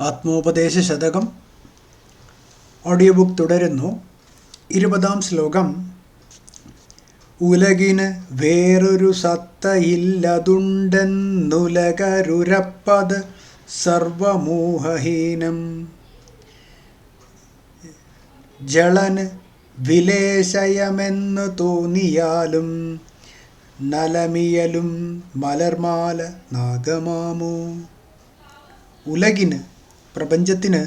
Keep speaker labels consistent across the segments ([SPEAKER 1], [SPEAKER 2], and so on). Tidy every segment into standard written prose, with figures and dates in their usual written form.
[SPEAKER 1] ആത്മോപദേശ ശതകം audio book തുടരുന്നു. 20-ാം ശ്ലോകം. ഉലകിന് വേറൊരു സത്തയില്ലതുണ്ടെന്നുലകരുരപ്പത് സർവമോഹഹീനം. ജളന് വിലേശയമെന്നു തോന്നിയാലും നലമിയലും മലർമാല നാഗമാമോ. ഉലകിന്, പ്രപഞ്ചത്തിന്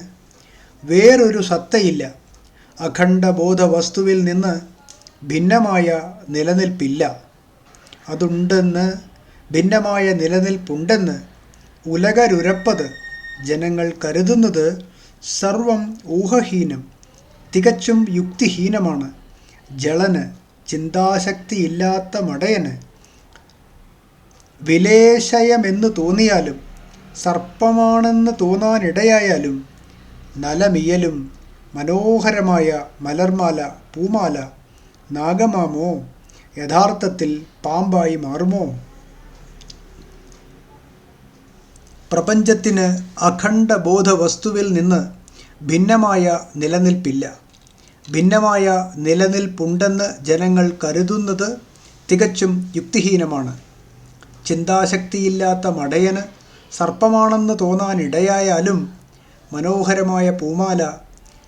[SPEAKER 1] വേറൊരു സത്തയില്ല. അഖണ്ഡബോധ വസ്തുവിൽ നിന്ന് ഭിന്നമായ നിലനിൽപ്പില്ല. അതുണ്ടെന്ന്, ഭിന്നമായ നിലനിൽപ്പുണ്ടെന്ന് ഉലകരുരപ്പത് ജനങ്ങൾ കരുതുന്നത് സർവം ഊഹഹീനം, തികച്ചും യുക്തിഹീനമാണ്. ജളന്, ചിന്താശക്തിയില്ലാത്ത മടയന്, വിലേശയമെന്ന് തോന്നിയാലും സർപ്പമാണെന്ന് തോന്നാനിടയായാലും നലമിയലും മനോഹരമായ മലർമാല പൂമാല നാഗമാമോ യഥാർത്ഥത്തിൽ പാമ്പായി മാറുമോ. പ്രപഞ്ചത്തിന് അഖണ്ഡബോധ വസ്തുവിൽ നിന്ന് ഭിന്നമായ നിലനിൽപ്പില്ല. ഭിന്നമായ നിലനിൽപ്പുണ്ടെന്ന് ജനങ്ങൾ കരുതുന്നത് തികച്ചും യുക്തിഹീനമാണ്. ചിന്താശക്തിയില്ലാത്ത മടയന് സർപ്പമാണെന്ന് തോന്നാനിടയായാലും മനോഹരമായ പൂമാല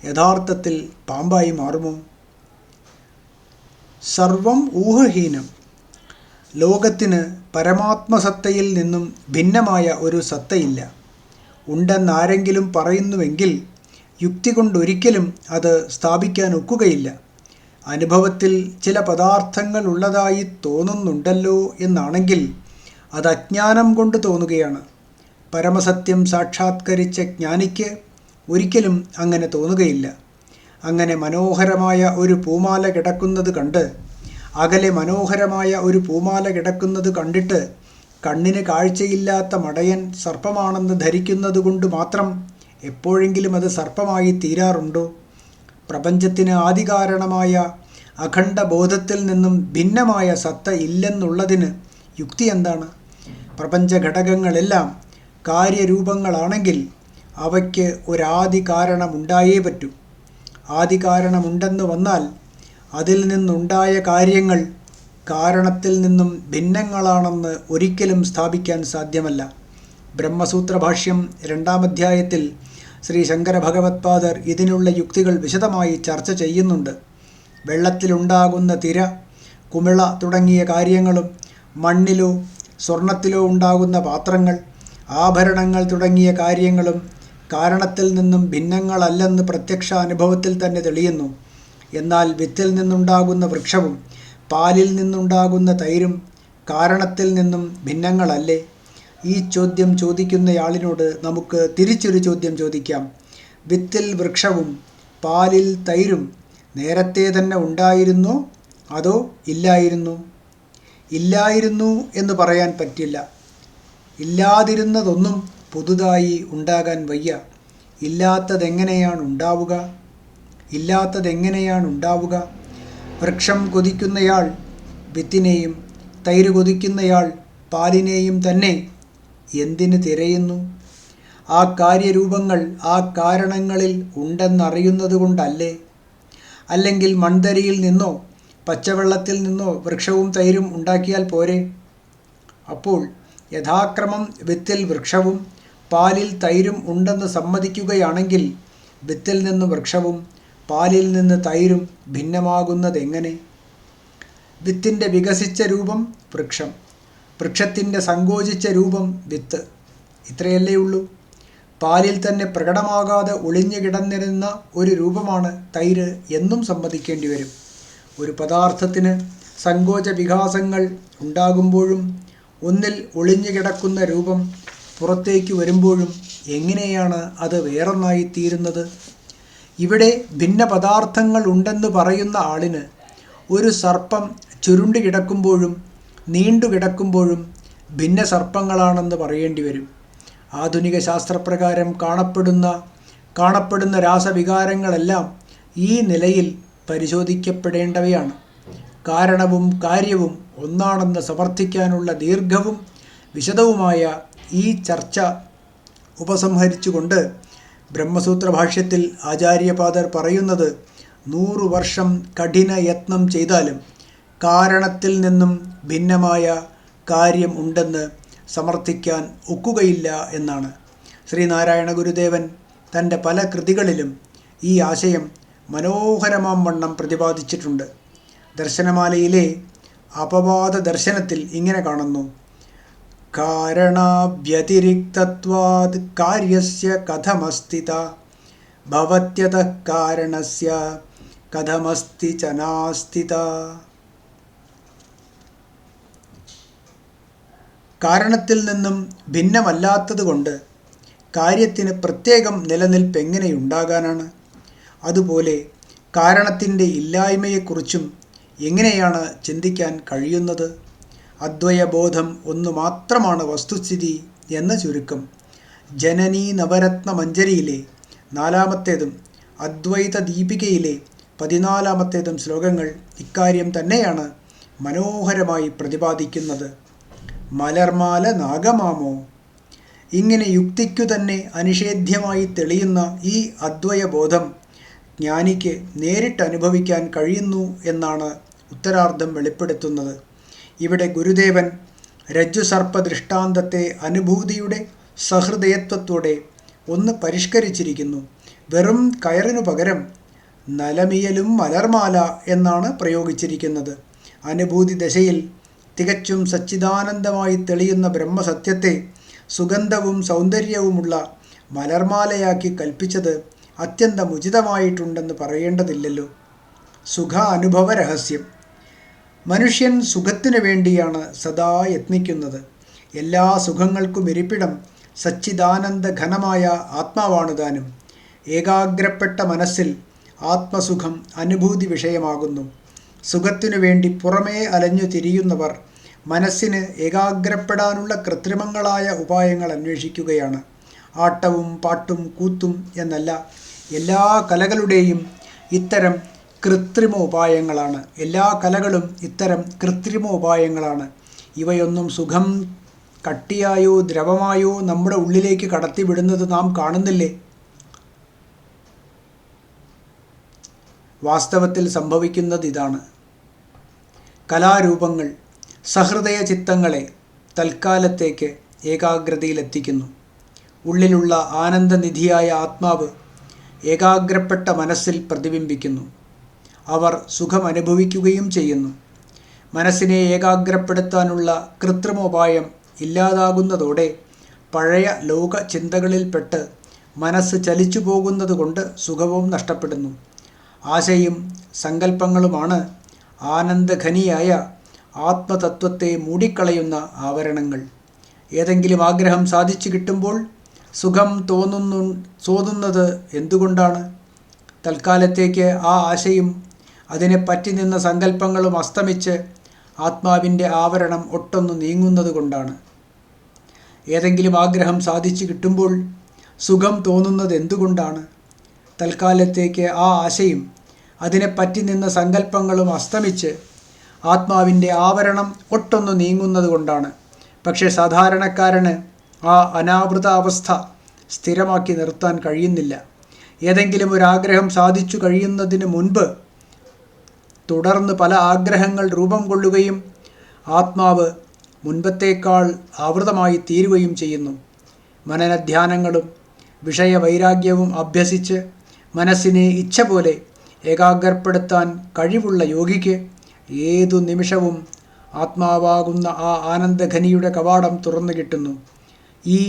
[SPEAKER 1] യഥാർത്ഥത്തിൽ പാമ്പായി മാറുമോ. സർവം ഊഹഹീനം. ലോകത്തിന് പരമാത്മസത്തയിൽ നിന്നും ഭിന്നമായ ഒരു സത്തയില്ല. ഉണ്ടെന്നാരെങ്കിലും പറയുന്നുവെങ്കിൽ യുക്തി കൊണ്ടൊരിക്കലും അത് സ്ഥാപിക്കാൻ ഒക്കുകയില്ല. അനുഭവത്തിൽ ചില പദാർത്ഥങ്ങൾ ഉള്ളതായി തോന്നുന്നുണ്ടല്ലോ എന്നാണെങ്കിൽ അത് അജ്ഞാനം കൊണ്ട് തോന്നുകയാണ്. പരമസത്യം സാക്ഷാത്കരിച്ച ജ്ഞാനിക്ക് ഒരിക്കലും അങ്ങനെ തോന്നുകയില്ല. അങ്ങനെ മനോഹരമായ ഒരു പൂമാല കിടക്കുന്നത് കണ്ട്, അകലെ മനോഹരമായ ഒരു പൂമാല കിടക്കുന്നത് കണ്ടിട്ട് കണ്ണിന് കാഴ്ചയില്ലാത്ത മടയൻ സർപ്പമാണെന്ന് ധരിക്കുന്നത് കൊണ്ട് മാത്രം എപ്പോഴെങ്കിലും അത് സർപ്പമായി തീരാറുണ്ടോ. പ്രപഞ്ചത്തിന് ആദികാരണമായ അഖണ്ഡബോധത്തിൽ നിന്നും ഭിന്നമായ സത്ത ഇല്ലെന്നുള്ളതിന് യുക്തി എന്താണ്? പ്രപഞ്ച ഘടകങ്ങളെല്ലാം കാര്യരൂപങ്ങളാണെങ്കിൽ അവയ്ക്ക് ഒരാദി കാരണമുണ്ടായേ പറ്റൂ. ആദി കാരണമുണ്ടെന്ന് വന്നാൽ അതിൽ നിന്നുണ്ടായ കാര്യങ്ങൾ കാരണത്തിൽ നിന്നും ഭിന്നങ്ങളാണെന്ന് ഒരിക്കലും സ്ഥാപിക്കാൻ സാധ്യമല്ല. ബ്രഹ്മസൂത്ര ഭാഷ്യം 2-ാം അധ്യായത്തിൽ ശ്രീ ശങ്കര ഭഗവത്പാദർ ഇതിനുള്ള യുക്തികൾ വിശദമായി ചർച്ച ചെയ്യുന്നുണ്ട്. വെള്ളത്തിലുണ്ടാകുന്ന തിര, കുമിള തുടങ്ങിയ കാര്യങ്ങളും മണ്ണിലോ സ്വർണത്തിലോ ഉണ്ടാകുന്ന പാത്രങ്ങൾ, ആഭരണങ്ങൾ തുടങ്ങിയ കാര്യങ്ങളും കാരണത്തിൽ നിന്നും ഭിന്നങ്ങളല്ലെന്ന് പ്രത്യക്ഷാനുഭവത്തിൽ തന്നെ തെളിയുന്നു. എന്നാൽ വിത്തിൽ നിന്നുണ്ടാകുന്ന വൃക്ഷവും പാലിൽ നിന്നുണ്ടാകുന്ന തൈരും കാരണത്തിൽ നിന്നും ഭിന്നങ്ങളല്ലേ? ഈ ചോദ്യം ചോദിക്കുന്നയാളിനോട് നമുക്ക് തിരിച്ചൊരു ചോദ്യം ചോദിക്കാം. വിത്തിൽ വൃക്ഷവും പാലിൽ തൈരും നേരത്തെ തന്നെ ഉണ്ടായിരുന്നോ അതോ ഇല്ലായിരുന്നോ? ഇല്ലായിരുന്നു എന്ന് പറയാൻ പറ്റില്ല. ഇല്ലാതിരുന്നതൊന്നും പുതുതായി ഉണ്ടാകാൻ വയ്യ. ഇല്ലാത്തതെങ്ങനെയാണ് ഉണ്ടാവുക? വൃക്ഷം കൊതിക്കുന്നയാൾ വിത്തിനെയും തൈര് കൊതിക്കുന്നയാൾ പാലിനെയും തന്നെ എന്തിന് തിരയുന്നു? ആ കാര്യരൂപങ്ങൾ ആ കാരണങ്ങളിൽ ഉണ്ടെന്നറിയുന്നത് കൊണ്ടല്ലേ? അല്ലെങ്കിൽ മൺതരിയിൽ നിന്നോ പച്ചവെള്ളത്തിൽ നിന്നോ വൃക്ഷവും തൈരും ഉണ്ടാക്കിയാൽ പോരെ? അപ്പോൾ യഥാക്രമം വിത്തിൽ വൃക്ഷവും പാലിൽ തൈരും ഉണ്ടെന്ന് സമ്മതിക്കുകയാണെങ്കിൽ വിത്തിൽ നിന്ന് വൃക്ഷവും പാലിൽ നിന്ന് തൈരും ഭിന്നമാകുന്നതെങ്ങനെ? വിത്തിൻ്റെ വികസിച്ച രൂപം വൃക്ഷം, വൃക്ഷത്തിൻ്റെ സങ്കോചിച്ച രൂപം വിത്ത്. ഇത്രയല്ലേ ഉള്ളൂ. പാലിൽ തന്നെ പ്രകടമാകാതെ ഒളിഞ്ഞു കിടന്നിരുന്ന ഒരു രൂപമാണ് തൈര് എന്നും സമ്മതിക്കേണ്ടി വരും. ഒരു പദാർത്ഥത്തിന് സങ്കോച വികാസങ്ങൾ ഉണ്ടാകുമ്പോഴും ഒന്നിൽ ഒളിഞ്ഞു കിടക്കുന്ന രൂപം പുറത്തേക്ക് വരുമ്പോഴും എങ്ങനെയാണ് അത് വേറൊന്നായി തീരുന്നത്? ഇവിടെ ഭിന്ന പദാർത്ഥങ്ങൾ ഉണ്ടെന്ന് പറയുന്ന ആളിന് ഒരു സർപ്പം ചുരുണ്ടു കിടക്കുമ്പോഴും നീണ്ടു കിടക്കുമ്പോഴും ഭിന്ന സർപ്പങ്ങളാണെന്ന് പറയേണ്ടി വരും. ആധുനിക ശാസ്ത്രപ്രകാരം കാണപ്പെടുന്ന രാസവികാരങ്ങളെല്ലാം ഈ നിലയിൽ പരിശോധിക്കപ്പെടേണ്ടവയാണ്. കാരണവും കാര്യവും ഒന്നാണെന്ന് സമർത്ഥിക്കാനുള്ള ദീർഘവും വിശദവുമായ ഈ ചർച്ച ഉപസംഹരിച്ചുകൊണ്ട് ബ്രഹ്മസൂത്ര ഭാഷ്യത്തിൽ ആചാര്യപാദർ പറയുന്നത് 100 വർഷം കഠിന യത്നം ചെയ്താലും കാരണത്തിൽ നിന്നും ഭിന്നമായ കാര്യം ഉണ്ടെന്ന് സമർത്ഥിക്കാൻ ഒക്കുകയില്ല എന്നാണ്. ശ്രീനാരായണ ഗുരുദേവൻ തൻ്റെ പല കൃതികളിലും ഈ ആശയം മനോഹരമാം വണ്ണം പ്രതിപാദിച്ചിട്ടുണ്ട്. ദർശനമാലയിലെ അപവാദ ദർശനത്തിൽ ഇങ്ങനെ കാണുന്നു: കാരണാവ്യതിരിക്തത്വാത് കാര്യസ്യ കഥമസ്തിത ഭവത്യതഃ കാരണസ്യ കഥമസ്തി ച നാസ്തിത. കാരണത്തിൽ നിന്നും ഭിന്നമല്ലാത്തതുകൊണ്ട് കാര്യത്തിന് പ്രത്യേകം നിലനിൽപ്പ് എങ്ങനെയുണ്ടാകാനാണ്? അതുപോലെ കാരണത്തിൻ്റെ ഇല്ലായ്മയെക്കുറിച്ചും എങ്ങനെയാണ് ചിന്തിക്കാൻ കഴിയുന്നത്? അദ്വയബോധം ഒന്നു മാത്രമാണ് വസ്തുസ്ഥിതി എന്ന ചുരുക്കം. ജനനീ നവരത്ന മഞ്ജരിയിലെ 4-ാമത്തേതും അദ്വൈത ദീപികയിലെ 14-ാമത്തേതും ശ്ലോകങ്ങൾ ഇക്കാര്യം തന്നെയാണ് മനോഹരമായി പ്രതിപാദിക്കുന്നത്. മലർമാല നാഗമാമോ? ഇങ്ങനെ യുക്തിക്കു തന്നെ അനിഷേധ്യമായി തെളിയുന്ന ഈ അദ്വയബോധം ജ്ഞാനിക്ക് നേരിട്ട് അനുഭവിക്കാൻ കഴിയുന്നു എന്നാണ് ഉത്തരാർദ്ധം വെളിപ്പെടുത്തുന്നത്. ഇവിടെ ഗുരുദേവൻ രജ്ജുസർപ്പ ദൃഷ്ടാന്തത്തെ അനുഭൂതിയുടെ സഹൃദയത്വത്തോടെ ഒന്ന് പരിഷ്കരിച്ചിരിക്കുന്നു. വെറും കയറിനു പകരം നലമിയലും മലർമാല എന്നാണ് പ്രയോഗിച്ചിരിക്കുന്നത്. അനുഭൂതി ദശയിൽ തികച്ചും സച്ചിദാനന്ദമായി തെളിയുന്ന ബ്രഹ്മസത്യത്തെ സുഗന്ധവും സൗന്ദര്യവുമുള്ള മലർമാലയാക്കി കൽപ്പിച്ചത് അത്യന്തം ഉചിതമായിട്ടുണ്ടെന്ന് പറയേണ്ടതില്ലല്ലോ. സുഖ അനുഭവ രഹസ്യം. മനുഷ്യൻ സുഖത്തിനു വേണ്ടിയാണ് സദാ യത്നിക്കുന്നത്. എല്ലാ സുഖങ്ങൾക്കും ഇരിപ്പിടം സച്ചിദാനന്ദ ഘനമായ ആത്മാവാണ് താനും. ഏകാഗ്രപ്പെട്ട മനസ്സിൽ ആത്മസുഖം അനുഭൂതി വിഷയമാകുന്നു. സുഖത്തിനു വേണ്ടി പുറമേ അലഞ്ഞു തിരിയുന്നവർ മനസ്സിന് ഏകാഗ്രപ്പെടാനുള്ള കൃത്രിമങ്ങളായ ഉപായങ്ങൾ അന്വേഷിക്കുകയാണ്. ആട്ടവും പാട്ടും കൂത്തും എന്നല്ല, എല്ലാ കലകളുടെയും ഇത്തരം കൃത്രിമ ഉപായങ്ങളാണ്. എല്ലാ കലകളും ഇത്തരം കൃത്രിമ ഉപായങ്ങളാണ്. ഇവയൊന്നും സുഖം കട്ടിയായോ ദ്രവമായോ നമ്മുടെ ഉള്ളിലേക്ക് കടത്തിവിടുന്നത് നാം കാണുന്നില്ലേ? വാസ്തവത്തിൽ സംഭവിക്കുന്നത് ഇതാണ്. കലാരൂപങ്ങൾ സഹൃദയ ചിത്തങ്ങളെ തൽക്കാലത്തേക്ക് ഏകാഗ്രതയിലെത്തിക്കുന്നു. ഉള്ളിലുള്ള ആനന്ദനിധിയായ ആത്മാവ് ഏകാഗ്രപ്പെട്ട മനസ്സിൽ പ്രതിബിംബിക്കുന്നു. അവർ സുഖം അനുഭവിക്കുകയും ചെയ്യുന്നു. മനസ്സിനെ ഏകാഗ്രപ്പെടുത്താനുള്ള കൃത്രിമോപായം ഇല്ലാതാകുന്നതോടെ പഴയ ലോക ചിന്തകളിൽപ്പെട്ട് മനസ്സ് ചലിച്ചു പോകുന്നത് കൊണ്ട് സുഖവും നഷ്ടപ്പെടുന്നു. ആശയും സങ്കല്പങ്ങളുമാണ് ആനന്ദഘനിയായ ആത്മതത്വത്തെ മൂടിക്കളയുന്ന ആവരണങ്ങൾ. ഏതെങ്കിലും ആഗ്രഹം സാധിച്ചു കിട്ടുമ്പോൾ സുഖം തോന്നുന്നത് എന്തുകൊണ്ടാണ്? തൽക്കാലത്തേക്ക് ആ ആശയും അതിനെ പറ്റി നിന്ന സങ്കല്പങ്ങളും അസ്തമിച്ച് ആത്മാവിൻ്റെ ആവരണം ഒട്ടൊന്ന് നീങ്ങുന്നത് കൊണ്ടാണ്. ഏതെങ്കിലും ആഗ്രഹം സാധിച്ചു കിട്ടുമ്പോൾ സുഖം തോന്നുന്നത് എന്തുകൊണ്ടാണ്? തൽക്കാലത്തേക്ക് ആ ആശയും അതിനെ പറ്റി നിന്ന സങ്കല്പങ്ങളും അസ്തമിച്ച് ആത്മാവിൻ്റെ ആവരണം ഒട്ടൊന്ന് നീങ്ങുന്നത് കൊണ്ടാണ്. പക്ഷേ സാധാരണക്കാരന് ആ അനാവൃത അവസ്ഥ സ്ഥിരമാക്കി നിർത്താൻ കഴിയുന്നില്ല. ഏതെങ്കിലും ഒരു ആഗ്രഹം സാധിച്ചു കഴിയുന്നതിന് മുൻപ് തുടർന്ന് പല ആഗ്രഹങ്ങൾ രൂപം കൊള്ളുകയും ആത്മാവ് മുൻപത്തേക്കാൾ ആവൃതമായി തീരുകയും ചെയ്യുന്നു. മനനധ്യാനങ്ങളും വിഷയവൈരാഗ്യവും അഭ്യസിച്ച് മനസ്സിനെ ഇച്ഛ പോലെ ഏകാഗ്രപ്പെടുത്താൻ കഴിവുള്ള യോഗിക്ക് ഏതു നിമിഷവും ആത്മാവാകുന്ന ആ ആനന്ദഘനിയുടെ കവാടം തുറന്നു കിട്ടുന്നു. ഈ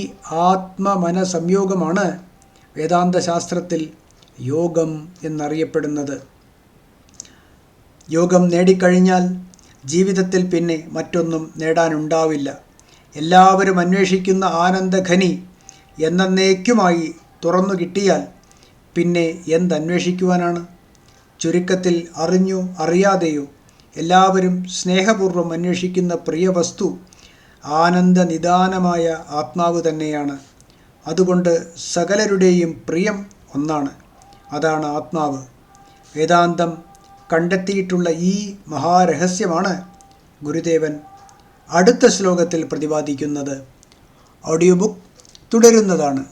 [SPEAKER 1] ആത്മമന സംയോഗമാണ് വേദാന്തശാസ്ത്രത്തിൽ യോഗം എന്നറിയപ്പെടുന്നത്. യോഗം നേടിക്കഴിഞ്ഞാൽ ജീവിതത്തിൽ പിന്നെ മറ്റൊന്നും നേടാനുണ്ടാവില്ല. എല്ലാവരും അന്വേഷിക്കുന്ന ആനന്ദഘനി എന്നേക്കുമായി തുറന്നു കിട്ടിയാൽ പിന്നെ എന്തന്വേഷിക്കുവാനാണ്? ചുരുക്കത്തിൽ അറിഞ്ഞോ അറിയാതെയോ എല്ലാവരും സ്നേഹപൂർവ്വം അന്വേഷിക്കുന്ന പ്രിയ വസ്തു ആനന്ദനിദാനമായ ആത്മാവ് തന്നെയാണ്. അതുകൊണ്ട് സകലരുടെയും പ്രിയം ഒന്നാണ്, അതാണ് ആത്മാവ്. വേദാന്തം കണ്ടെത്തിയിട്ടുള്ള ഈ മഹാരഹസ്യമാണ് ഗുരുദേവൻ അടുത്ത ശ്ലോകത്തിൽ പ്രതിപാദിക്കുന്നത്. Audio book തുടരുന്നതാണ്.